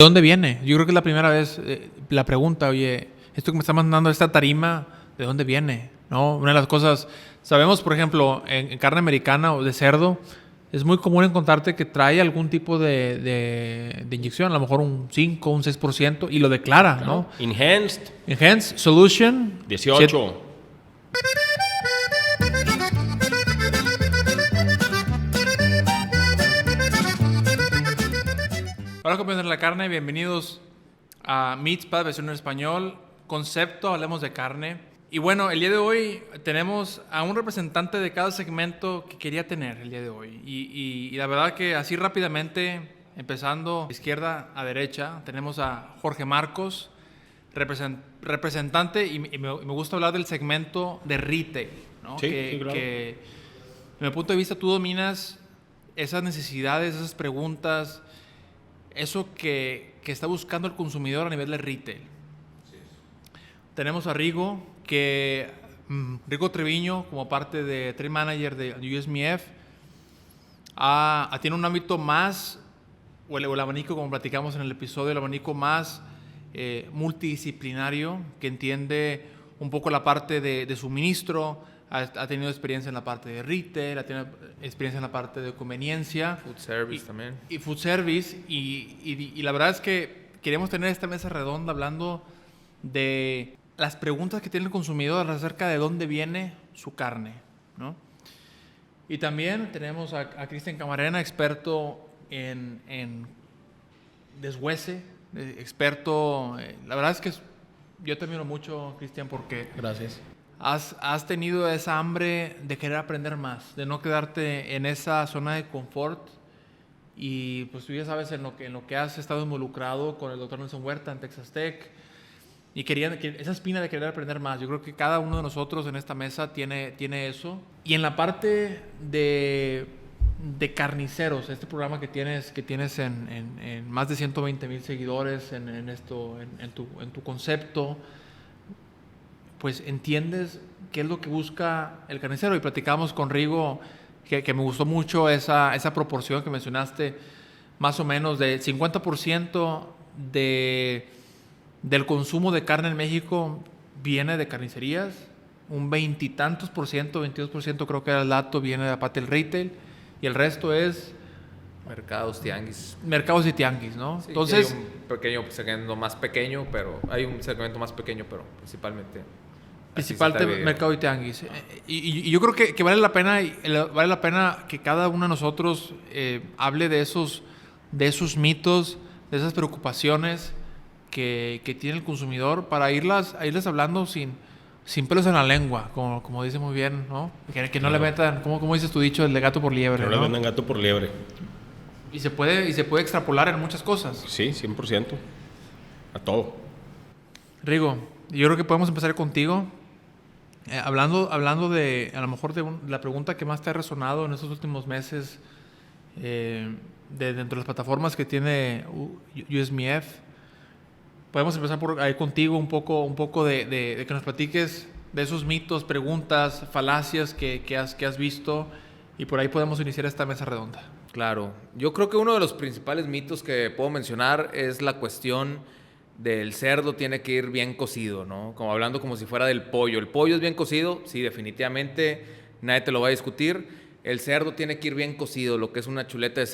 ¿De dónde viene? Yo creo que es la primera vez la pregunta, oye, esto que me está mandando esta tarima, ¿de dónde viene? ¿No? Una de las cosas, sabemos, por ejemplo, en carne americana o de cerdo, es muy común encontrarte que trae algún tipo de inyección, a lo mejor un 5, un 6%, y lo declara, Claro. ¿no? Enhanced Solution. 18. Hola compañeros de la carne, bienvenidos a Meats Pad, versión en español, concepto, hablemos de carne. Y bueno, el día de hoy tenemos a un representante de cada segmento que quería tener el día de hoy. Y la verdad que así rápidamente, empezando de izquierda a derecha, tenemos a Jorge Marcos, representante, y me gusta hablar del segmento de retail, ¿no? Sí, sí, claro. Que, desde mi punto de vista, tú dominas esas necesidades, esas preguntas, eso que está buscando el consumidor a nivel de retail. Tenemos a Rigo, Rigo Treviño, como parte de Trade Manager de USMF, tiene un ámbito más, o el abanico, como platicamos en el episodio, el abanico más multidisciplinario, que entiende un poco la parte de suministro, ha tenido experiencia en la parte de retail, ha tenido experiencia en la parte de conveniencia. Food service también. Y food service. Y la verdad es que queremos tener esta mesa redonda hablando de las preguntas que tiene el consumidor acerca de dónde viene su carne, ¿no? Y también tenemos a Cristian Camarena, experto en deshuese, experto. La verdad es que yo te admiro mucho, Cristian, porque Gracias. has tenido esa hambre de querer aprender más, de no quedarte en esa zona de confort. Y pues tú ya sabes en lo que has estado involucrado con el Dr. Nelson Huerta en Texas Tech. Y esa espina de querer aprender más. Yo creo que cada uno de nosotros en esta mesa tiene eso. Y en la parte de carniceros, este programa que tienes en más de 120,000 seguidores en tu concepto, pues entiendes qué es lo que busca el carnicero. Y platicamos con Rigo que me gustó mucho esa proporción que mencionaste, más o menos de 50% del consumo de carne en México viene de carnicerías, un 20 y tantos por ciento, 22% creo que era el dato, viene de la parte del retail, y el resto es Mercados, tianguis. mercados y tianguis, ¿no? Sí, Entonces, hay un pequeño segmento más pequeño, pero hay un segmento más pequeño, pero principalmente mercado y tianguis. Y yo creo que vale la pena que cada uno de nosotros hable de esos mitos, de esas preocupaciones que tiene el consumidor, para irles hablando sin pelos en la lengua, como dice muy bien, ¿no? Que no le metan, como dices tu dicho, el de gato por liebre, No le vendan gato por liebre. Y se puede extrapolar en muchas cosas. Sí, 100%. A todo. Rigo, yo creo que podemos empezar contigo. Hablando de, a lo mejor, de la pregunta que más te ha resonado en estos últimos meses, dentro de las plataformas que tiene USMF. Podemos empezar por ahí contigo un poco de que nos platiques de esos mitos, preguntas, falacias que has visto, y por ahí podemos iniciar esta mesa redonda. Claro. Yo creo que uno de los principales mitos que puedo mencionar es la cuestión del cerdo tiene que ir bien cocido, ¿no? Como hablando como si fuera del pollo. ¿El pollo es bien cocido? Sí, definitivamente, nadie te lo va a discutir. El cerdo tiene que ir bien cocido, lo que es una chuleta de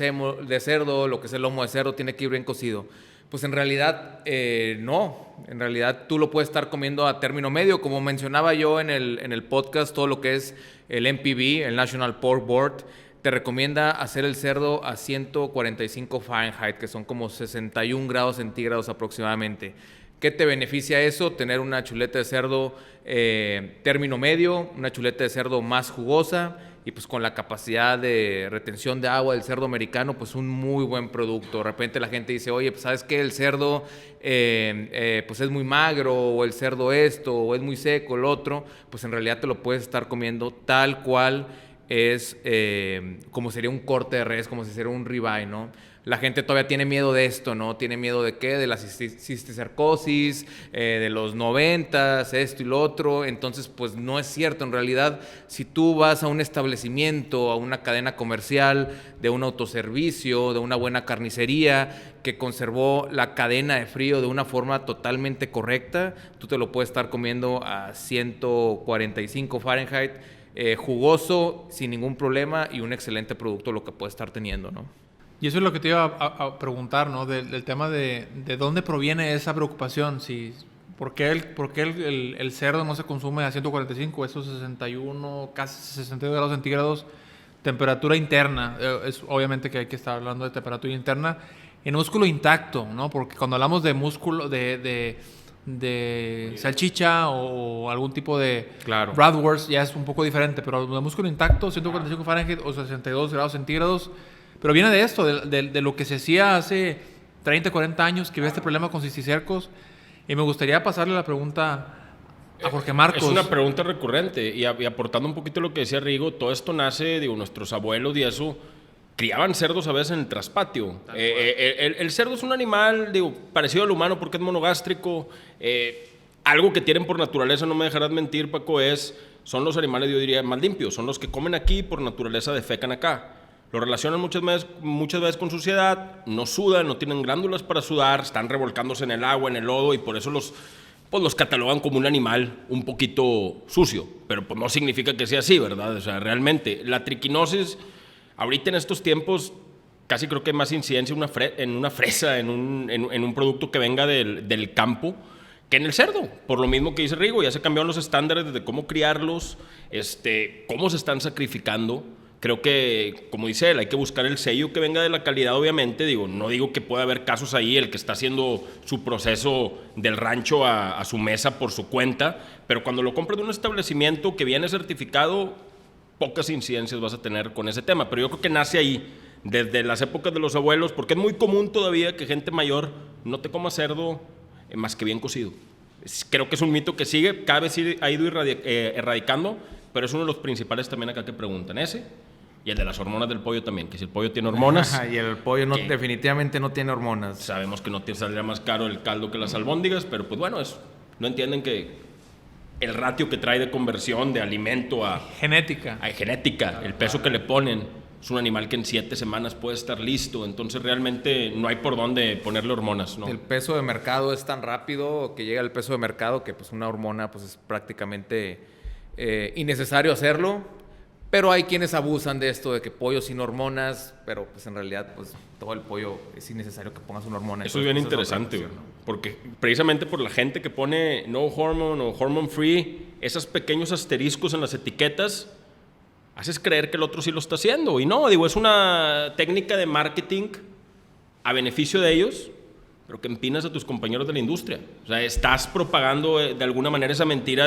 cerdo, lo que es el lomo de cerdo, tiene que ir bien cocido. Pues en realidad no, en realidad tú lo puedes estar comiendo a término medio, como mencionaba yo en el podcast, todo lo que es el NPB, el National Pork Board, te recomienda hacer el cerdo a 145 Fahrenheit, que son como 61 grados centígrados aproximadamente. ¿Qué te beneficia eso? Tener una chuleta de cerdo término medio, una chuleta de cerdo más jugosa, y pues con la capacidad de retención de agua del cerdo americano, pues un muy buen producto. De repente la gente dice, oye, pues ¿sabes qué? El cerdo pues es muy magro, o el cerdo esto, o es muy seco, el otro. Pues en realidad te lo puedes estar comiendo tal cual es, como sería un corte de res, como si sería un ribeye, ¿no? la gente todavía tiene miedo de esto, ¿no? Tiene miedo de qué, de la cisticercosis, de los 90s, esto y lo otro. Entonces, pues no es cierto. En realidad, si tú vas a un establecimiento, a una cadena comercial, de un autoservicio, de una buena carnicería, que conservó la cadena de frío de una forma totalmente correcta, tú te lo puedes estar comiendo a 145 Fahrenheit, jugoso, sin ningún problema, y un excelente producto lo que puede estar teniendo, ¿no? Y eso es lo que te iba a preguntar, ¿no? Del tema de dónde proviene esa preocupación. ¿Por qué el cerdo no se consume a 145, esos 61, casi 62 grados centígrados, temperatura interna? Obviamente que hay que estar hablando de temperatura interna en músculo intacto, ¿no? Porque cuando hablamos de músculo, de salchicha o algún tipo de bratwurst, ya es un poco diferente, pero de músculo intacto, 145 Fahrenheit o 62 grados centígrados. Pero viene de esto, de lo que se hacía hace 30, 40 años, que había este problema con cisticercos. Y me gustaría pasarle la pregunta a Jorge Marcos. Es una pregunta recurrente. Y aportando un poquito lo que decía Rigo, todo esto nace, nuestros abuelos y eso, criaban cerdos a veces en el traspatio. El cerdo es un animal, parecido al humano porque es monogástrico. Algo que tienen por naturaleza, no me dejarás mentir, Paco, son los animales, yo diría, más limpios. Son los que comen aquí, por naturaleza defecan acá. Lo relacionan muchas veces con suciedad, no sudan, no tienen glándulas para sudar, están revolcándose en el agua, en el lodo, y por eso los catalogan como un animal un poquito sucio. Pero pues no significa que sea así, ¿verdad? O sea, realmente, la triquinosis, ahorita en estos tiempos, casi creo que hay más incidencia en una fresa, en un producto que venga del campo, que en el cerdo. Por lo mismo que dice Rigo, ya se cambiaron los estándares de cómo criarlos, cómo se están sacrificando. Creo que, como dice él, hay que buscar el sello que venga de la calidad, obviamente. No digo que pueda haber casos ahí, el que está haciendo su proceso del rancho a su mesa por su cuenta, pero cuando lo compras de un establecimiento que viene certificado, pocas incidencias vas a tener con ese tema. Pero yo creo que nace ahí, desde las épocas de los abuelos, porque es muy común todavía que gente mayor no te coma cerdo más que bien cocido. Creo que es un mito que sigue, cada vez ha ido erradicando, pero es uno de los principales también acá que preguntan ese. Y el de las hormonas del pollo también, que si el pollo tiene hormonas... Y el pollo definitivamente no tiene hormonas. Sabemos que no te saldría más caro el caldo que las albóndigas, pero pues bueno, no entienden que el ratio que trae de conversión de alimento a... Genética. A genética, el peso que le ponen, es un animal que en 7 semanas puede estar listo, entonces realmente no hay por dónde ponerle hormonas, ¿no? El peso de mercado es tan rápido que llega el peso de mercado que pues una hormona pues es prácticamente innecesario hacerlo. Pero hay quienes abusan de esto, de que pollo sin hormonas, pero pues en realidad pues todo el pollo es innecesario que pongas una hormona. Eso es bien interesante, ¿no? Porque precisamente por la gente que pone no hormone o hormone free, esos pequeños asteriscos en las etiquetas, haces creer que el otro sí lo está haciendo. Y no, es una técnica de marketing a beneficio de ellos, pero que empinas a tus compañeros de la industria. O sea, estás propagando de alguna manera esa mentira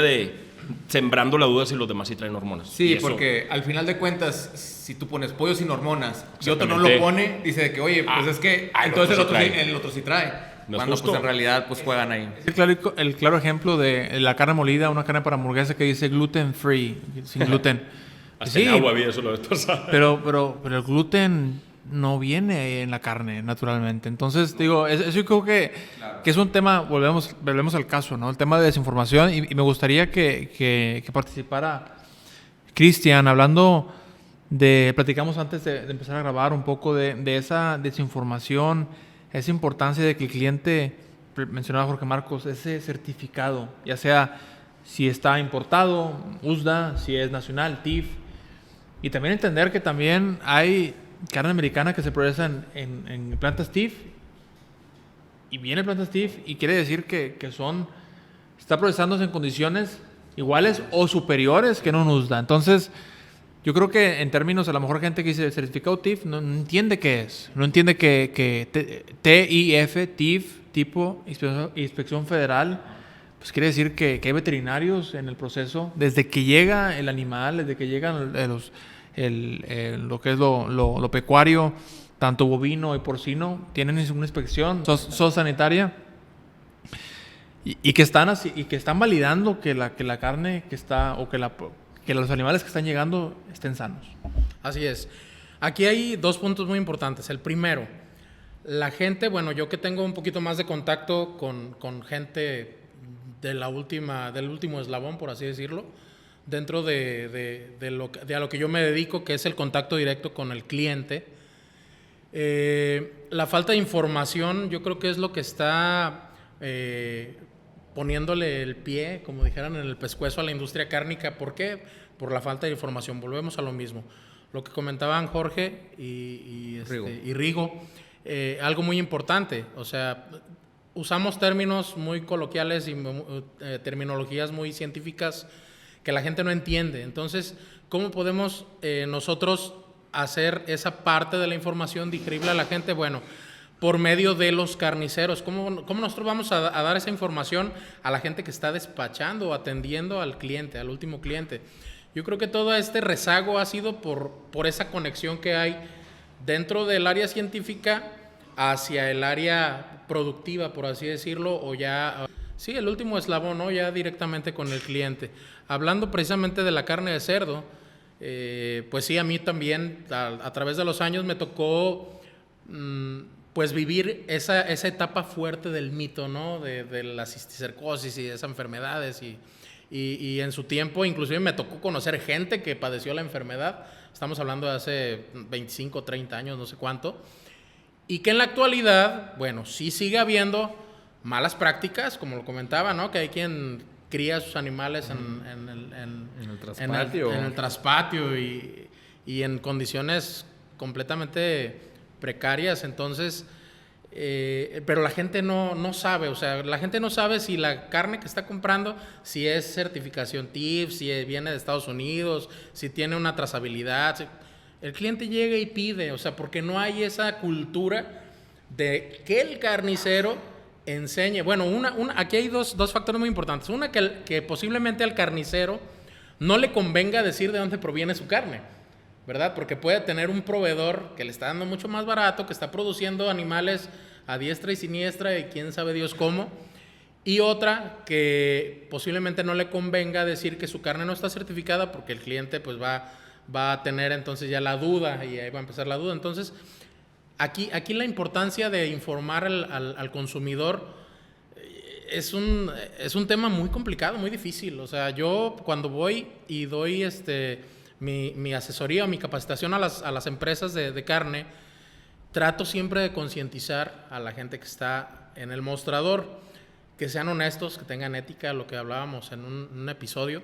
sembrando la duda si los demás sí traen hormonas. Sí, porque al final de cuentas, si tú pones pollo sin hormonas y otro no lo pone, dice de que, oye, pues es que entonces el otro sí trae. No cuando pues en realidad pues juegan ahí. El claro ejemplo de la carne molida, una carne para hamburguesa que dice gluten free, sin gluten. Hasta en agua había eso la vez pasada. Pero el gluten no viene en la carne, naturalmente. Entonces, eso yo creo que es un tema, volvemos al caso, ¿no? El tema de desinformación, y me gustaría que participara Cristian, hablando platicamos antes de empezar a grabar un poco de esa desinformación, esa importancia de que el cliente, mencionaba Jorge Marcos, ese certificado, ya sea si está importado, USDA, si es nacional, TIF, y también entender que también hay carne americana que se procesa en plantas TIF, y viene plantas TIF y quiere decir que está procesándose en condiciones iguales o superiores que no nos da. Entonces, yo creo que en términos, a lo mejor gente que dice certificado TIF no entiende qué es, no entiende que TIF, tipo Inspección Federal, pues quiere decir que hay veterinarios en el proceso, desde que llega el animal, desde que llegan lo que es lo pecuario, tanto bovino y porcino, tienen una inspección sanitaria y que están validando que la carne que está, o que los animales que están llegando estén sanos. Así es. Aquí hay 2 puntos muy importantes. El primero, La gente, bueno, yo que tengo un poquito más de contacto con gente del último eslabón, por así decirlo, dentro de a lo que yo me dedico, que es el contacto directo con el cliente. La falta de información yo creo que es lo que está poniéndole el pie, como dijeran, en el pescuezo a la industria cárnica. ¿Por qué? Por la falta de información. Volvemos a lo mismo. Lo que comentaban Jorge y Rigo, algo muy importante. O sea, usamos términos muy coloquiales y terminologías muy científicas que la gente no entiende. Entonces, ¿cómo podemos nosotros hacer esa parte de la información digerible a la gente? Bueno, por medio de los carniceros. ¿Cómo nosotros vamos a dar esa información a la gente que está despachando o atendiendo al cliente, al último cliente? Yo creo que todo este rezago ha sido por esa conexión que hay dentro del área científica hacia el área productiva, por así decirlo, o ya, sí, el último eslabón, ¿no? Ya directamente con el cliente. Hablando precisamente de la carne de cerdo, pues sí, a mí también a través de los años me tocó pues vivir esa etapa fuerte del mito, ¿no? De la cisticercosis y de esas enfermedades y en su tiempo inclusive me tocó conocer gente que padeció la enfermedad. Estamos hablando de hace 25, 30 años, no sé cuánto. Y que en la actualidad, bueno, sí sigue habiendo malas prácticas, como lo comentaba, ¿no? Que hay quien cría sus animales en el traspatio y en condiciones completamente precarias. Entonces, pero la gente no sabe, o sea, la gente no sabe si la carne que está comprando, si es certificación TIF, si viene de Estados Unidos, si tiene una trazabilidad. El cliente llega y pide, o sea, porque no hay esa cultura de que el carnicero enseñe. Bueno, aquí hay dos factores muy importantes. Una, que posiblemente al carnicero no le convenga decir de dónde proviene su carne, ¿verdad? Porque puede tener un proveedor que le está dando mucho más barato, que está produciendo animales a diestra y siniestra y quién sabe Dios cómo. Y otra, que posiblemente no le convenga decir que su carne no está certificada porque el cliente pues va a tener entonces ya la duda y ahí va a empezar la duda. Entonces, aquí la importancia de informar al consumidor es un tema muy complicado, muy difícil. O sea, yo cuando voy y doy mi asesoría o mi capacitación a las empresas de carne, trato siempre de concientizar a la gente que está en el mostrador, que sean honestos, que tengan ética, lo que hablábamos en un episodio.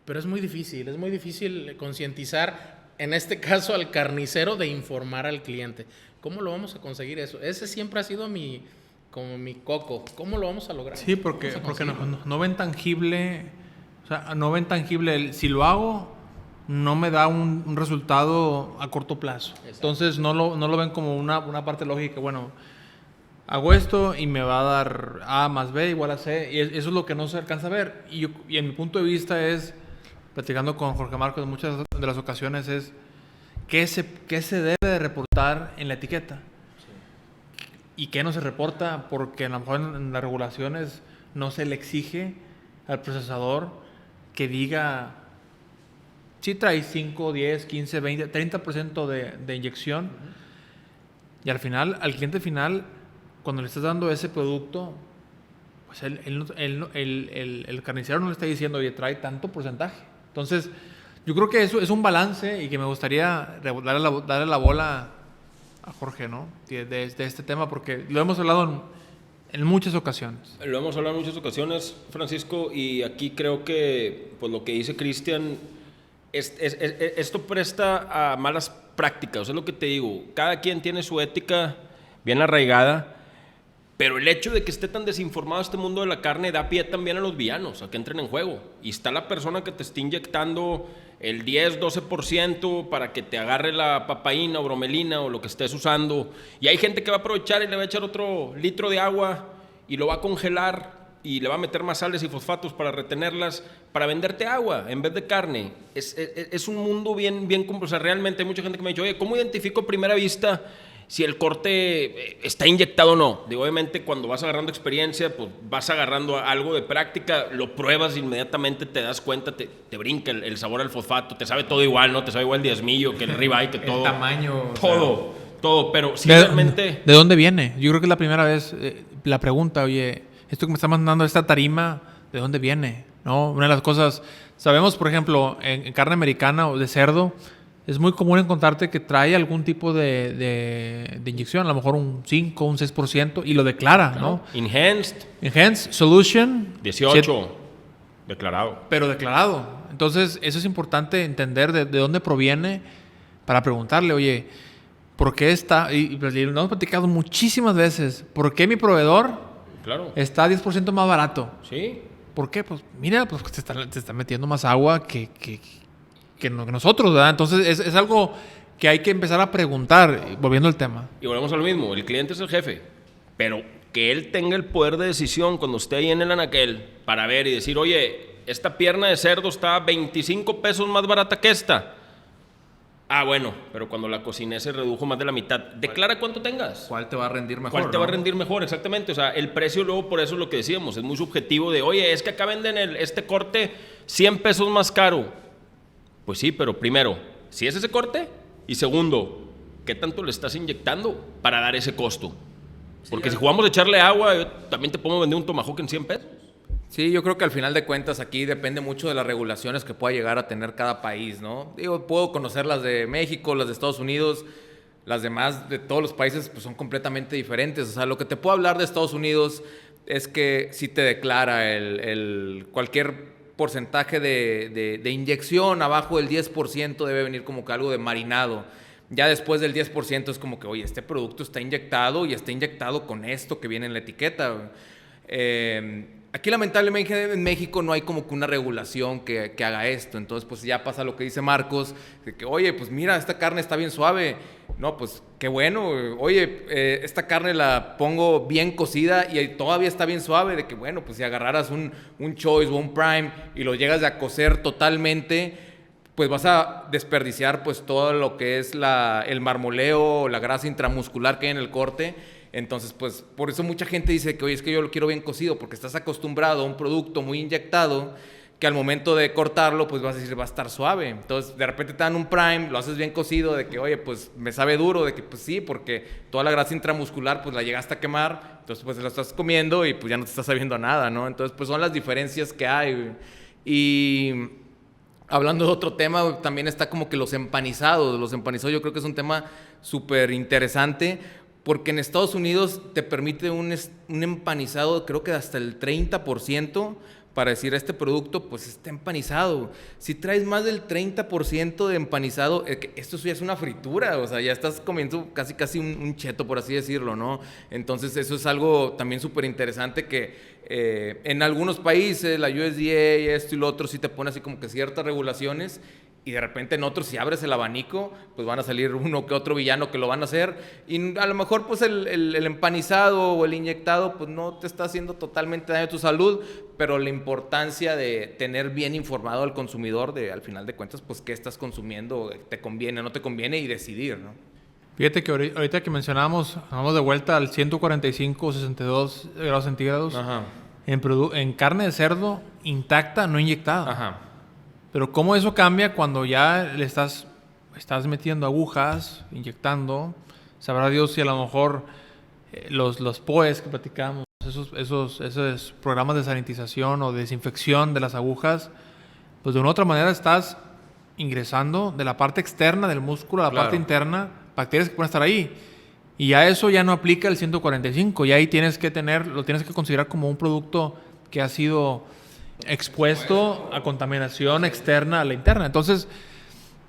Pero es muy difícil concientizar, en este caso al carnicero, de informar al cliente. ¿Cómo lo vamos a conseguir eso? Ese siempre ha sido como mi coco. ¿Cómo lo vamos a lograr? Sí, porque no ven tangible, o sea, no ven tangible si lo hago, no me da un resultado a corto plazo. Exacto. Entonces no lo ven como una parte lógica. Bueno, hago esto y me va a dar A más B igual a C, y eso es lo que no se alcanza a ver. Y en mi punto de vista es, platicando con Jorge Marcos en muchas de las ocasiones, es qué se debe de reportar en la etiqueta. Sí. Y qué no se reporta, porque a lo mejor en las regulaciones no se le exige al procesador que diga si trae 5, 10, 15, 20, 30% de inyección. Uh-huh. Y al final, al cliente final, cuando le estás dando ese producto, pues el carnicero no le está diciendo, oye, trae tanto porcentaje. Entonces, yo creo que eso es un balance y que me gustaría darle la bola a Jorge, ¿no? De este tema, porque lo hemos hablado en muchas ocasiones. Lo hemos hablado en muchas ocasiones, Francisco, y aquí creo que pues lo que dice Cristian, esto presta a malas prácticas. O sea, es lo que te digo, cada quien tiene su ética bien arraigada, pero el hecho de que esté tan desinformado este mundo de la carne da pie también a los villanos, a que entren en juego. Y está la persona que te está inyectando el 10, 12% para que te agarre la papaína o bromelina o lo que estés usando. Y hay gente que va a aprovechar y le va a echar otro litro de agua y lo va a congelar y le va a meter más sales y fosfatos para retenerlas, para venderte agua en vez de carne. Es un mundo bien complejo. O sea, realmente hay mucha gente que me ha dicho, oye, ¿cómo identifico a primera vista si el corte está inyectado o no? Digo, obviamente cuando vas agarrando experiencia, pues vas agarrando algo de práctica, lo pruebas inmediatamente, te das cuenta, te brinca el sabor al fosfato, te sabe todo igual, ¿no? Te sabe igual el diezmillo que el ribeye, que todo. El tamaño. Todo. Todo, pero sí ¿De, realmente... ¿De dónde viene? Yo creo que es la primera vez la pregunta, oye, esto que me está mandando esta tarima, ¿de dónde viene? ¿No? Una de las cosas, sabemos, por ejemplo, en carne americana o de cerdo, es muy común encontrarte que trae algún tipo de inyección, a lo mejor un 5, un 6%, y lo declara, ¿no? Enhanced Solution 18, declarado. pero declarado. Entonces, eso es importante entender de dónde proviene para preguntarle, oye, ¿por qué está? Y lo hemos platicado muchísimas veces. ¿Por qué mi proveedor está 10% más barato? Sí. ¿Por qué? Pues mira, pues te está metiendo más agua que nosotros, ¿verdad? Entonces, es algo que hay que empezar a preguntar, volviendo al tema. Y volvemos a lo mismo. El cliente es el jefe. Pero que él tenga el poder de decisión cuando esté ahí en el anaquel para ver y decir, oye, esta pierna de cerdo está 25 pesos más barata que esta. Ah, bueno, pero cuando la cociné se redujo más de la mitad. Declara cuánto tengas. ¿Cuál te va a rendir mejor? ¿Cuál te va a rendir mejor? Exactamente. O sea, el precio luego, por eso es lo que decíamos, es muy subjetivo de, oye, es que acá venden este corte 100 pesos más caro. Pues sí, pero primero, ¿si es ese corte? Y segundo, ¿qué tanto le estás inyectando para dar ese costo? Porque si jugamos a echarle agua, yo también te puedo vender un tomahawk en 100 pesos. Sí, yo creo que al final de cuentas aquí depende mucho de las regulaciones que pueda llegar a tener cada país, ¿no? Digo, puedo conocer las de México, las de Estados Unidos, las demás de todos los países pues son completamente diferentes. O sea, lo que te puedo hablar de Estados Unidos es que sí te declara cualquier porcentaje de inyección abajo del 10% debe venir como que algo de marinado. Ya después del 10% es como que, oye, este producto está inyectado y está inyectado con esto que viene en la etiqueta. Aquí lamentablemente en México no hay como que una regulación que haga esto. Entonces pues ya pasa lo que dice Marcos, de que oye, pues mira, esta carne está bien suave. No, pues qué bueno. Oye, esta carne la pongo bien cocida y todavía está bien suave. De que bueno, pues si agarraras un Choice o un Prime y lo llegas a cocer totalmente, pues vas a desperdiciar pues todo lo que es el marmoleo, la grasa intramuscular que hay en el corte. Entonces, pues, por eso mucha gente dice que, oye, es que yo lo quiero bien cocido, porque estás acostumbrado a un producto muy inyectado, que al momento de cortarlo, pues vas a decir, va a estar suave. Entonces, de repente te dan un Prime, lo haces bien cocido, de que, oye, pues, me sabe duro, de que, pues, sí, porque toda la grasa intramuscular, pues, la llegaste a quemar, entonces, pues, lo estás comiendo y, pues, ya no te está sabiendo nada, ¿no? Entonces, pues, son las diferencias que hay. Y hablando de otro tema, también está como que los empanizados. Los empanizados yo creo que es un tema súper interesante, porque en Estados Unidos te permite un empanizado, creo que hasta el 30%, para decir este producto pues está empanizado. Si traes más del 30% de empanizado, esto ya es una fritura, o sea, ya estás comiendo casi un cheto, por así decirlo, ¿no? Entonces eso es algo también súper interesante que en algunos países, la USDA, esto y lo otro, sí te pone así como que ciertas regulaciones. Y de repente en otros, si abres el abanico, pues van a salir uno que otro villano que lo van a hacer. Y a lo mejor pues el empanizado o el inyectado pues no te está haciendo totalmente daño a tu salud, pero la importancia de tener bien informado al consumidor de, al final de cuentas, pues qué estás consumiendo, te conviene o no te conviene y decidir, ¿no? Fíjate que ahorita que mencionábamos, vamos de vuelta al 145 o 62 grados centígrados. Ajá. En carne de cerdo intacta, no inyectada. Ajá. Pero cómo eso cambia cuando ya le estás metiendo agujas, inyectando. Sabrá Dios si a lo mejor los POEs que platicamos, esos programas de sanitización o de desinfección de las agujas, pues de una u otra manera estás ingresando de la parte externa del músculo a la parte interna bacterias que pueden estar ahí. Y ya eso ya no aplica el 145. Y ahí lo tienes que considerar como un producto que ha sido expuesto a contaminación externa a la interna. Entonces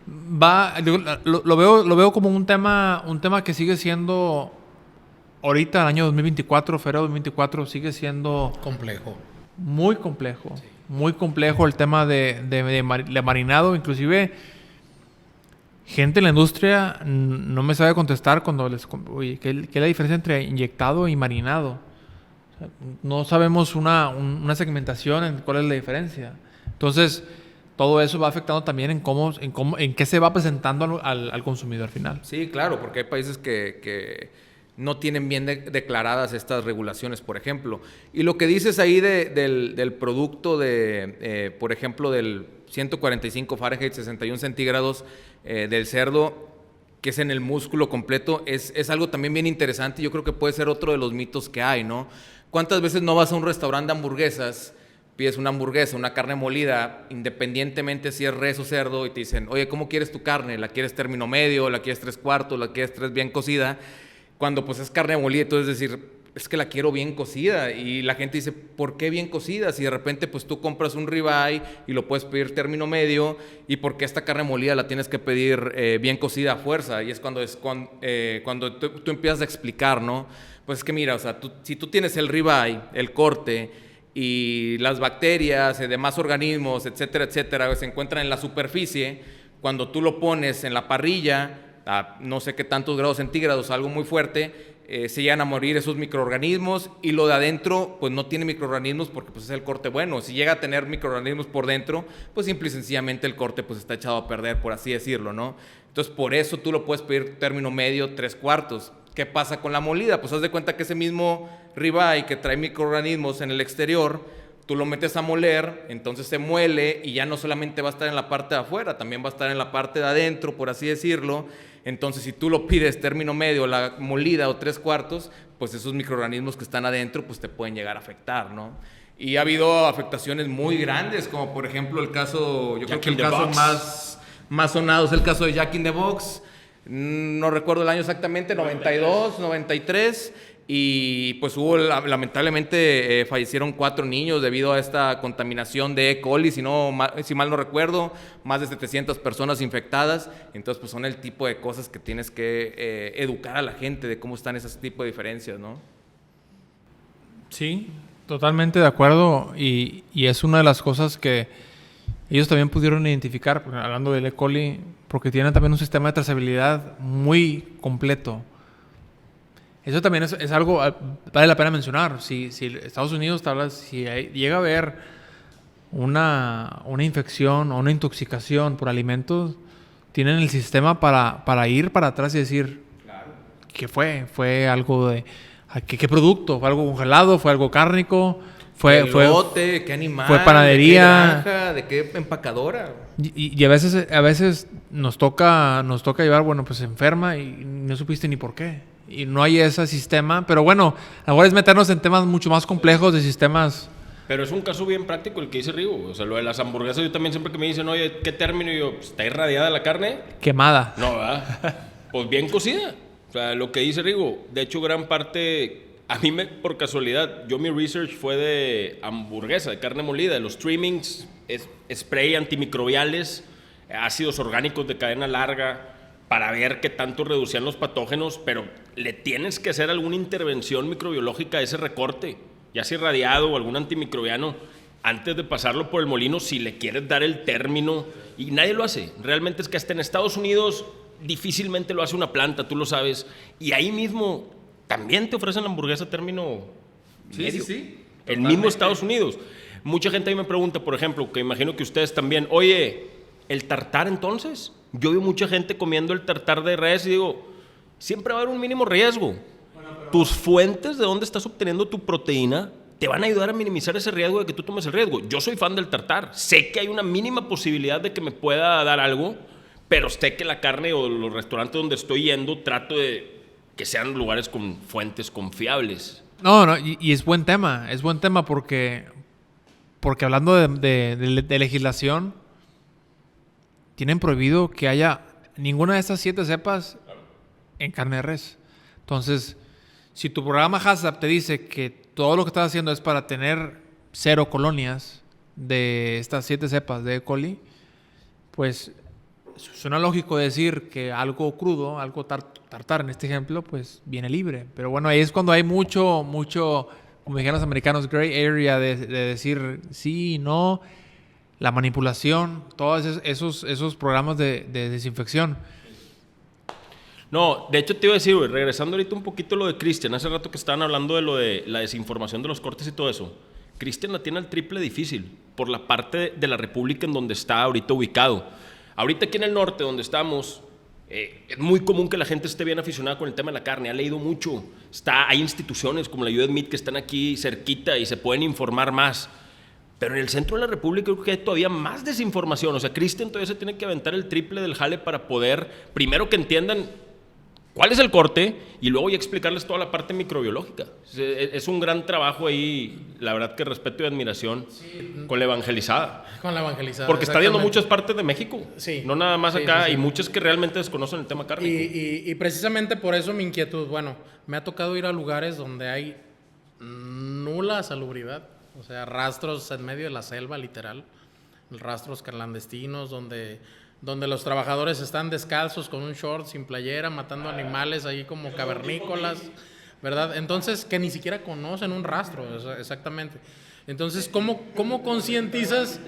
lo veo como un tema que sigue siendo ahorita, el año 2024, febrero 2024, sigue siendo complejo, muy complejo, sí. Muy complejo el tema de marinado. Inclusive gente en la industria no me sabe contestar cuando oye, ¿qué es la diferencia entre inyectado y marinado? No sabemos una segmentación en cuál es la diferencia. Entonces, todo eso va afectando también en qué se va presentando al consumidor final. Sí, claro, porque hay países que no tienen bien declaradas estas regulaciones, por ejemplo. Y lo que dices ahí del producto por ejemplo, del 145 Fahrenheit, 61 centígrados del cerdo, que es en el músculo completo, es algo también bien interesante. Yo creo que puede ser otro de los mitos que hay, ¿no? ¿Cuántas veces no vas a un restaurante de hamburguesas, pides una hamburguesa, una carne molida, independientemente si es res o cerdo, y te dicen, oye, ¿cómo quieres tu carne? ¿La quieres término medio? ¿La quieres 3/4? ¿La quieres 3 bien cocida? Cuando pues es carne molida, entonces decir, es que la quiero bien cocida, y la gente dice, ¿por qué bien cocida? Si de repente pues tú compras un ribeye y lo puedes pedir término medio, y ¿por qué esta carne molida la tienes que pedir bien cocida a fuerza? Y es cuando tú empiezas a explicar, ¿no? Pues es que mira, o sea, si tú tienes el ribeye, el corte, y las bacterias, demás organismos, etcétera, etcétera, se encuentran en la superficie, cuando tú lo pones en la parrilla, a no sé qué tantos grados centígrados, algo muy fuerte, se llegan a morir esos microorganismos, y lo de adentro pues no tiene microorganismos porque pues es el corte bueno. Si llega a tener microorganismos por dentro, pues simple y sencillamente el corte pues está echado a perder, por así decirlo, ¿no? Entonces por eso tú lo puedes pedir término medio, 3/4. ¿Qué pasa con la molida? Pues haz de cuenta que ese mismo ribeye que trae microorganismos en el exterior, tú lo metes a moler, entonces se muele, y ya no solamente va a estar en la parte de afuera, también va a estar en la parte de adentro, por así decirlo. Entonces, si tú lo pides término medio, la molida, o 3/4, pues esos microorganismos que están adentro, pues te pueden llegar a afectar, ¿no? Y ha habido afectaciones muy grandes, como por ejemplo el caso, yo creo que el caso más sonado es el caso de Jack in the Box. No recuerdo el año exactamente, 92, 93, y pues lamentablemente fallecieron 4 niños debido a esta contaminación de E. coli, si mal no recuerdo, más de 700 personas infectadas. Entonces pues son el tipo de cosas que tienes que educar a la gente de cómo están ese tipo de diferencias, ¿no? Sí, totalmente de acuerdo, y es una de las cosas que ellos también pudieron identificar, hablando del E. coli, porque tienen también un sistema de trazabilidad muy completo. Eso también es algo, vale la pena mencionar. Si Estados Unidos, si llega a haber una infección o una intoxicación por alimentos, tienen el sistema para ir para atrás y decir, claro, ¿qué fue? ¿Fue algo de... ¿Qué producto? ¿Fue algo congelado? ¿Fue algo cárnico? ¿Fue lote? ¿Qué animal? ¿Fue panadería? ¿De qué granja? ¿De qué empacadora? Y a veces nos toca llevar, bueno, pues se enferma y no supiste ni por qué. Y no hay ese sistema. Pero bueno, ahora es meternos en temas mucho más complejos de sistemas. Pero es un caso bien práctico el que dice Rigo. O sea, lo de las hamburguesas, yo también siempre que me dicen, oye, ¿qué término? Y yo, pues, ¿está irradiada la carne? Quemada. No, ¿verdad? Pues bien cocida. O sea, lo que dice Rigo. De hecho, gran parte... por casualidad, mi research fue de hamburguesa, de carne molida, de los trimmings, spray antimicrobiales, ácidos orgánicos de cadena larga, para ver qué tanto reducían los patógenos, pero le tienes que hacer alguna intervención microbiológica a ese recorte, ya sea irradiado o algún antimicrobiano, antes de pasarlo por el molino, si le quieres dar el término, y nadie lo hace. Realmente es que hasta en Estados Unidos difícilmente lo hace una planta, tú lo sabes, y ahí mismo también te ofrecen la hamburguesa término medio. Sí. El mismo Estados Unidos. Mucha gente ahí me pregunta, por ejemplo, que imagino que ustedes también, oye, ¿el tartar entonces? Yo veo mucha gente comiendo el tartar de res y digo, siempre va a haber un mínimo riesgo. Tus fuentes de dónde estás obteniendo tu proteína te van a ayudar a minimizar ese riesgo de que tú tomes el riesgo. Yo soy fan del tartar. Sé que hay una mínima posibilidad de que me pueda dar algo, pero sé que la carne o los restaurantes donde estoy yendo trato de que sean lugares con fuentes confiables. No, y es buen tema porque hablando de legislación, tienen prohibido que haya ninguna de estas 7 cepas en carne de res. Entonces, si tu programa HACCP te dice que todo lo que estás haciendo es para tener 0 colonias de estas 7 cepas de E. coli, pues suena lógico decir que algo crudo, algo tartar en este ejemplo, pues viene libre. Pero bueno, ahí es cuando hay mucho, como dijeron los americanos, gray area de decir sí, no, la manipulación, todos esos programas de desinfección. No, de hecho te iba a decir, güey, regresando ahorita un poquito a lo de Cristian, hace rato que estaban hablando de lo de la desinformación de los cortes y todo eso. Cristian la tiene al triple difícil por la parte de la república en donde está ahorita ubicado. Ahorita aquí en el norte, donde estamos, es muy común que la gente esté bien aficionada con el tema de la carne, ha leído mucho, hay instituciones como la UDED Meat que están aquí cerquita y se pueden informar más. Pero en el centro de la República creo que hay todavía más desinformación. O sea, Cristian todavía se tiene que aventar el triple del jale para poder, primero que entiendan cuál es el corte y luego ya explicarles toda la parte microbiológica. Es un gran trabajo ahí, la verdad que respeto y admiración con la evangelizada. Con la evangelizada. Porque está viendo muchas partes de México. Sí. No nada más acá, Sí. y muchas que realmente desconocen el tema cárnico. Y precisamente por eso mi inquietud. Bueno, me ha tocado ir a lugares donde hay nula salubridad. O sea, rastros en medio de la selva, literal. Rastros clandestinos donde los trabajadores están descalzos con un short sin playera, matando animales ahí como cavernícolas, ¿verdad? Entonces, que ni siquiera conocen un rastro, exactamente. Entonces, ¿cómo concientizas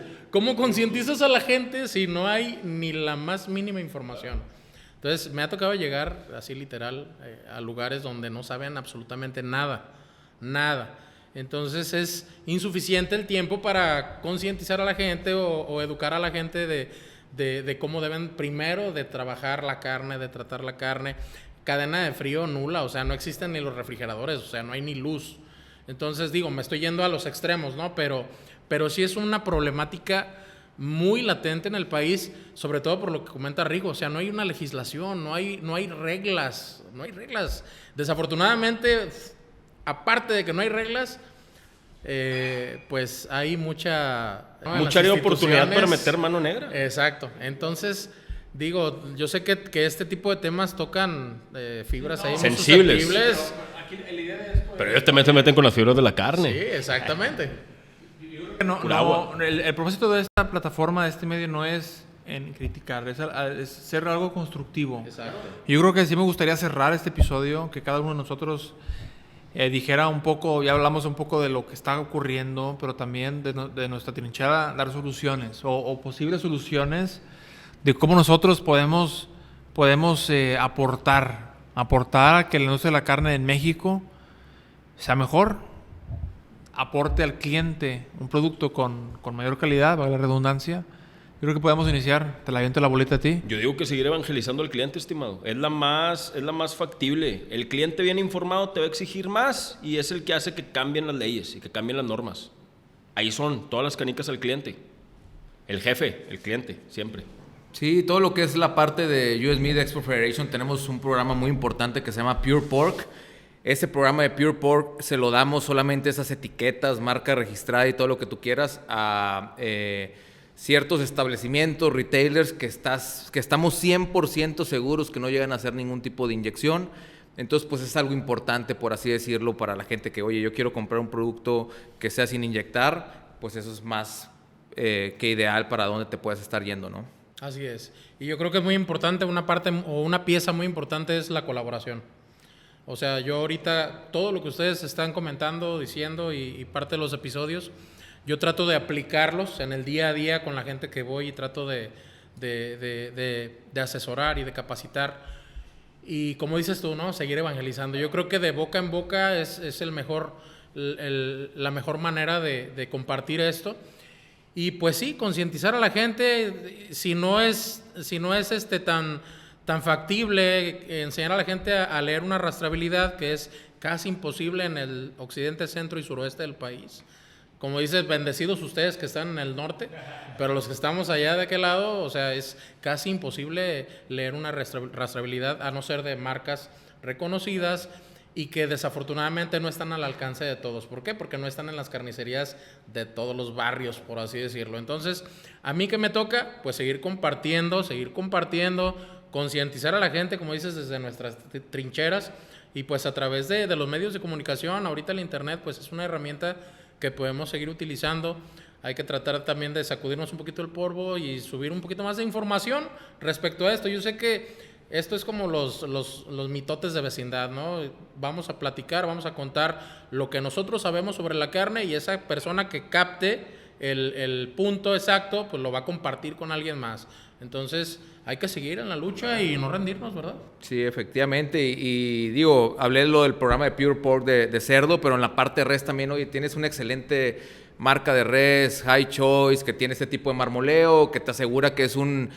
a la gente si no hay ni la más mínima información? Entonces, me ha tocado llegar, así literal, a lugares donde no saben absolutamente nada. Entonces, es insuficiente el tiempo para concientizar a la gente o educar a la gente de cómo deben primero de trabajar la carne, de tratar la carne. Cadena de frío nula, o sea, no existen ni los refrigeradores, o sea, no hay ni luz. Entonces, digo, me estoy yendo a los extremos, ¿no? Pero sí es una problemática muy latente en el país, sobre todo por lo que comenta Rigo. O sea, no hay una legislación, no hay reglas, Desafortunadamente, aparte de que no hay reglas, pues hay mucha área de oportunidad para meter mano negra. Exacto. Entonces, digo, yo sé que este tipo de temas tocan fibras ahí muy sensibles. susceptibles. Pero ellos también se meten con las fibras de la carne. Sí, exactamente. El propósito de esta plataforma, de este medio, no es en criticar, es ser algo constructivo. Exacto. Yo creo que sí me gustaría cerrar este episodio, que cada uno de nosotros dijera un poco, ya hablamos un poco de lo que está ocurriendo, pero también de nuestra trinchera, dar soluciones o posibles soluciones de cómo nosotros podemos aportar a que la industria de la carne en México sea mejor, aporte al cliente un producto con mayor calidad, valga la redundancia. Yo creo que podemos iniciar. Te la aviento la bolita a ti. Yo digo que seguir evangelizando al cliente, estimado. Es la más factible. El cliente bien informado te va a exigir más y es el que hace que cambien las leyes y que cambien las normas. Ahí son todas las canicas al cliente. El jefe, el cliente, siempre. Sí, todo lo que es la parte de US Meat Export Federation, tenemos un programa muy importante que se llama Pure Pork. Ese programa de Pure Pork se lo damos solamente esas etiquetas, marca registrada y todo lo que tú quieras a ciertos establecimientos, retailers que estamos 100% seguros que no llegan a hacer ningún tipo de inyección. Entonces, pues es algo importante, por así decirlo, para la gente que, oye, yo quiero comprar un producto que sea sin inyectar, pues eso es más que ideal para dónde te puedes estar yendo, ¿no? Así es. Y yo creo que es muy importante, una parte o una pieza muy importante es la colaboración. O sea, yo ahorita, todo lo que ustedes están comentando, diciendo y parte de los episodios, yo trato de aplicarlos en el día a día con la gente que voy y trato de asesorar y de capacitar. Y como dices tú, ¿no? Seguir evangelizando. Yo creo que de boca en boca es la mejor manera de compartir esto. Y pues sí, concientizar a la gente, si no es tan factible, enseñar a la gente a leer una rastreabilidad que es casi imposible en el occidente, centro y suroeste del país. Como dices, bendecidos ustedes que están en el norte, pero los que estamos allá de aquel lado, o sea, es casi imposible leer una rastreabilidad a no ser de marcas reconocidas y que desafortunadamente no están al alcance de todos. ¿Por qué? Porque no están en las carnicerías de todos los barrios, por así decirlo. Entonces, a mí que me toca, pues seguir compartiendo, concientizar a la gente, como dices, desde nuestras trincheras y pues a través de los medios de comunicación. Ahorita el internet pues es una herramienta que podemos seguir utilizando. Hay que tratar también de sacudirnos un poquito el polvo y subir un poquito más de información respecto a esto. Yo sé que esto es como los mitotes de vecindad, ¿no? Vamos a platicar, vamos a contar lo que nosotros sabemos sobre la carne y esa persona que capte el punto exacto, pues lo va a compartir con alguien más. Entonces, hay que seguir en la lucha y no rendirnos, ¿verdad? Sí, efectivamente. Y digo, hablé lo del programa de Pure Pork de cerdo, pero en la parte de res también, oye, tienes una excelente marca de res, High Choice, que tiene este tipo de marmoleo, que te asegura que es un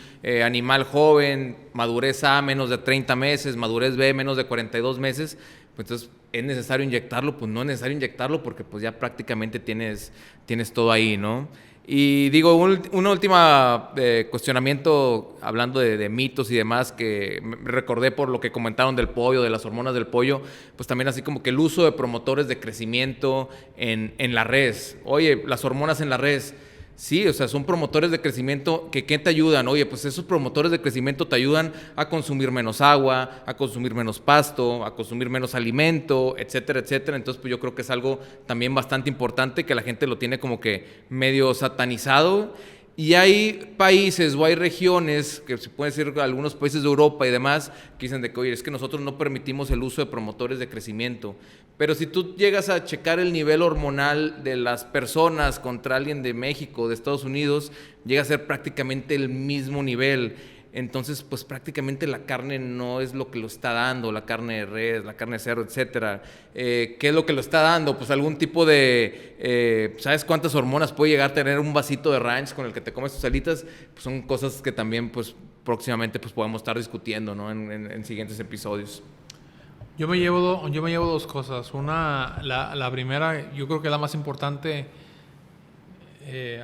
animal joven, madurez A menos de 30 meses, madurez B menos de 42 meses, pues entonces es necesario inyectarlo, pues no es necesario inyectarlo porque pues ya prácticamente tienes todo ahí, ¿no? Y digo, una última cuestionamiento, hablando de mitos y demás, que me recordé por lo que comentaron del pollo, de las hormonas del pollo, pues también así como que el uso de promotores de crecimiento en la res. Oye, las hormonas en la res, sí, o sea, son promotores de crecimiento que ¿qué te ayudan? Oye, pues esos promotores de crecimiento te ayudan a consumir menos agua, a consumir menos pasto, a consumir menos alimento, etcétera, etcétera. Entonces, pues yo creo que es algo también bastante importante que la gente lo tiene como que medio satanizado. Y hay países o hay regiones, que se puede decir algunos países de Europa y demás, que dicen de que, oye, es que nosotros no permitimos el uso de promotores de crecimiento. Pero si tú llegas a checar el nivel hormonal de las personas contra alguien de México, de Estados Unidos, llega a ser prácticamente el mismo nivel. Entonces, pues prácticamente la carne no es lo que lo está dando, la carne de res, la carne de cerdo, etcétera. ¿Qué es lo que lo está dando? Pues algún tipo de, ¿sabes cuántas hormonas puede llegar a tener un vasito de ranch con el que te comes tus alitas? Pues son cosas que también, pues próximamente, pues podemos estar discutiendo, ¿no? En siguientes episodios. Yo me llevo dos cosas. Una, la primera, yo creo que es la más importante,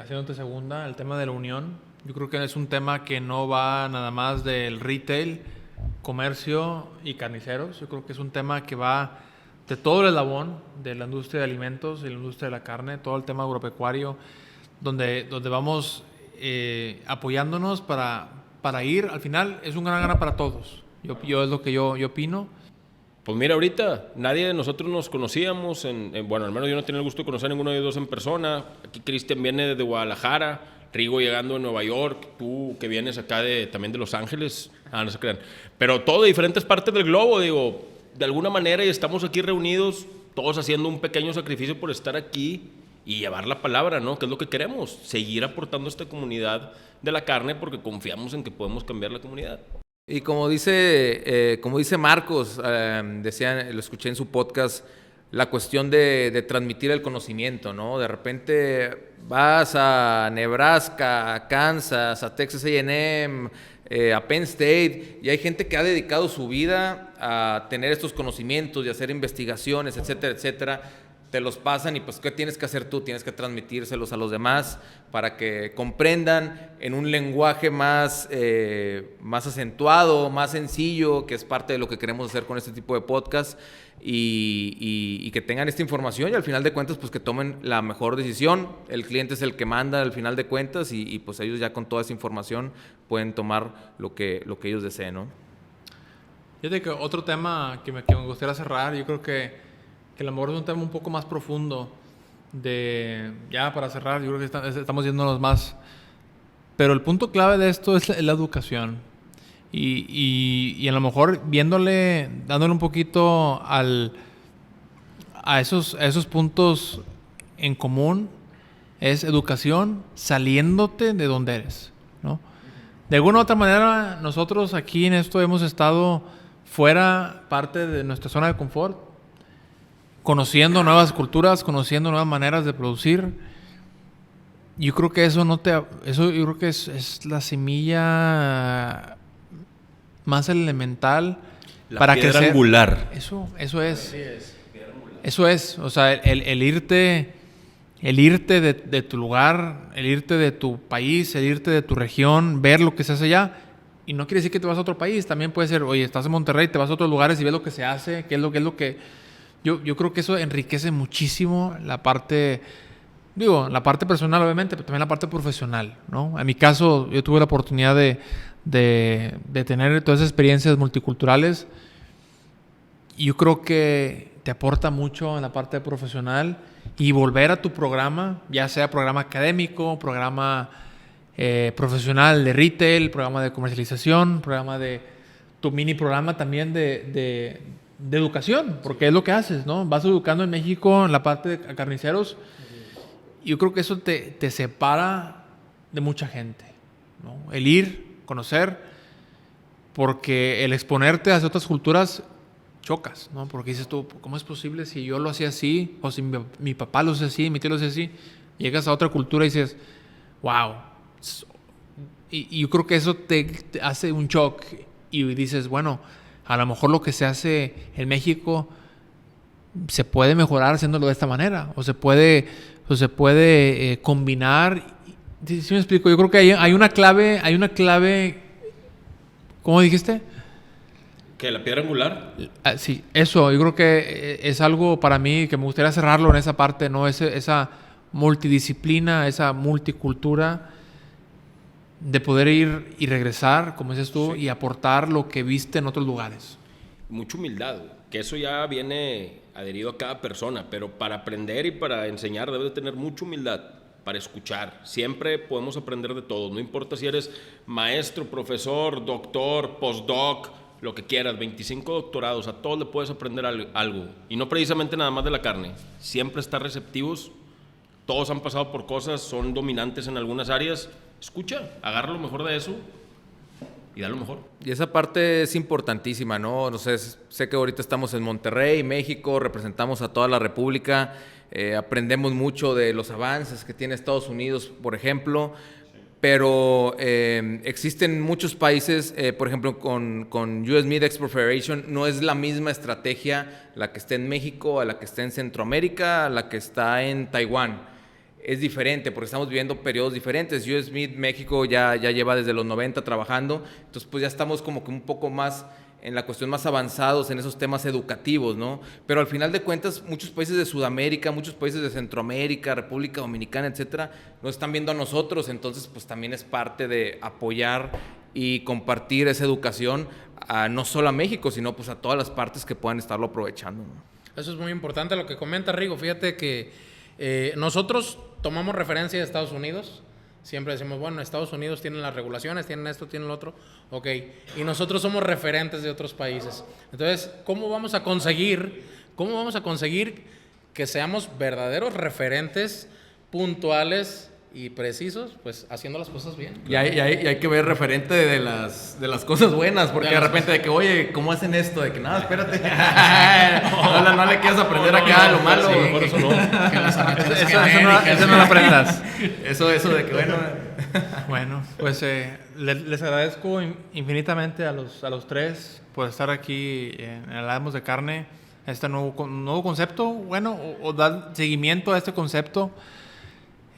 haciéndote segunda, el tema de la unión. Yo creo que es un tema que no va nada más del retail, comercio y carniceros. Yo creo que es un tema que va de todo el eslabón de la industria de alimentos y la industria de la carne, todo el tema agropecuario, donde vamos apoyándonos para ir. Al final es un gran gana para todos. Yo es lo que yo opino. Pues mira, ahorita nadie de nosotros nos conocíamos, bueno, al menos yo no tenía el gusto de conocer a ninguno de ellos dos en persona. Aquí Cristian viene de Guadalajara, Rigo llegando de Nueva York, tú que vienes acá también de Los Ángeles, no se crean. Pero todo de diferentes partes del globo, digo, de alguna manera, y estamos aquí reunidos, todos haciendo un pequeño sacrificio por estar aquí y llevar la palabra, ¿no? Que es lo que queremos, seguir aportando a esta comunidad de la carne porque confiamos en que podemos cambiar la comunidad. Y como dice Marcos, lo escuché en su podcast, la cuestión de transmitir el conocimiento, ¿no? De repente vas a Nebraska, a Kansas, a Texas A&M, a Penn State, y hay gente que ha dedicado su vida a tener estos conocimientos y hacer investigaciones, etcétera, etcétera. Te los pasan y pues ¿qué tienes que hacer tú? Tienes que transmitírselos a los demás para que comprendan en un lenguaje más acentuado, más sencillo, que es parte de lo que queremos hacer con este tipo de podcast y que tengan esta información y al final de cuentas pues que tomen la mejor decisión. El cliente es el que manda al final de cuentas y pues ellos ya con toda esa información pueden tomar lo que ellos deseen, ¿no? Fíjate que otro tema que me gustaría cerrar, yo creo que a lo mejor es un tema un poco más profundo ya para cerrar, yo creo que estamos yéndonos más, pero el punto clave de esto es la educación y a lo mejor dándole un poquito a esos puntos en común, es educación saliéndote de donde eres, ¿no? De alguna u otra manera nosotros aquí en esto hemos estado fuera parte de nuestra zona de confort, conociendo nuevas culturas, conociendo nuevas maneras de producir. Yo creo que eso yo creo que es la semilla más elemental para piedra crecer. Angular. Eso es, o sea, el irte de tu lugar, el irte de tu país, el irte de tu región, ver lo que se hace allá. Y no quiere decir que te vas a otro país, también puede ser, oye, estás en Monterrey, te vas a otros lugares y ves lo que se hace, qué es lo que yo creo que eso enriquece muchísimo la parte personal obviamente, pero también la parte profesional, ¿no? En mi caso, yo tuve la oportunidad de tener todas esas experiencias multiculturales y yo creo que te aporta mucho en la parte profesional y volver a tu programa, ya sea programa académico, programa profesional de retail, programa de comercialización, tu mini programa también de educación, porque es lo que haces, ¿no? Vas educando en México en la parte de carniceros. Yo creo que eso te separa de mucha gente, ¿no? El ir, conocer, porque el exponerte hacia otras culturas chocas, ¿no? Porque dices tú, ¿cómo es posible si yo lo hacía así? O si mi papá lo hacía así, mi tío lo hacía así. Llegas a otra cultura y dices, wow. Y yo creo que eso te hace un shock y dices, bueno, a lo mejor lo que se hace en México se puede mejorar haciéndolo de esta manera, o se puede combinar. ¿Sí me explico? Yo creo que hay una clave, ¿cómo dijiste? ¿Qué, la piedra angular? Sí, eso, yo creo que es algo para mí que me gustaría cerrarlo en esa parte, ¿no? Esa multidisciplina, esa multicultura de poder ir y regresar, como dices tú, y aportar lo que viste en otros lugares. Mucha humildad, que eso ya viene adherido a cada persona, pero para aprender y para enseñar debes de tener mucha humildad, para escuchar. Siempre podemos aprender de todos, no importa si eres maestro, profesor, doctor, postdoc, lo que quieras, 25 doctorados, a todos le puedes aprender algo. Y no precisamente nada más de la carne, siempre estar receptivos. Todos han pasado por cosas, son dominantes en algunas áreas. Escucha, agarra lo mejor de eso y da lo mejor. Y esa parte es importantísima, ¿no? No sé, sé que ahorita estamos en Monterrey, México, representamos a toda la República, aprendemos mucho de los avances que tiene Estados Unidos, por ejemplo, pero existen muchos países, por ejemplo, con US Meat Export Federation, no es la misma estrategia la que está en México, a la que está en Centroamérica, a la que está en Taiwán. Es diferente porque estamos viviendo periodos diferentes. US Meat México ya lleva desde los 90 trabajando, entonces pues ya estamos como que un poco más en la cuestión más avanzados en esos temas educativos, ¿no? Pero al final de cuentas muchos países de Sudamérica, muchos países de Centroamérica, República Dominicana, etcétera, nos están viendo a nosotros, entonces pues también es parte de apoyar y compartir esa educación no solo a México, sino pues a todas las partes que puedan estarlo aprovechando, ¿no? Eso es muy importante lo que comenta Rigo. Fíjate que nosotros tomamos referencia de Estados Unidos. Siempre decimos, bueno, Estados Unidos tienen las regulaciones, tienen esto, tienen lo otro. Ok, y nosotros somos referentes de otros países. Entonces, ¿cómo vamos a conseguir que seamos verdaderos referentes puntuales y precisos? Pues haciendo las cosas bien. Y hay que ver referente de las cosas buenas, porque de repente de que, oye, ¿cómo hacen esto? De que, nada, espérate. no le quieras aprender acá lo malo. Sí, por eso no. Eso no lo aprendas. Eso de que, bueno. Bueno, pues les agradezco infinitamente a los tres por estar aquí en Hablamos de Carne, este nuevo concepto, bueno, o dar seguimiento a este concepto.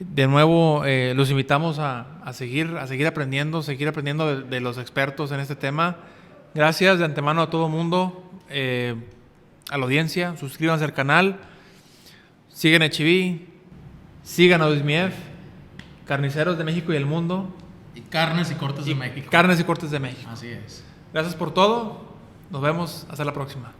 De nuevo, los invitamos a seguir aprendiendo, de los expertos en este tema. Gracias de antemano a todo el mundo, a la audiencia. Suscríbanse al canal, sigan HB, sigan a USMIEF, Carniceros de México y el Mundo. Y Carnes y Cortes de México. Carnes y Cortes de México. Así es. Gracias por todo. Nos vemos. Hasta la próxima.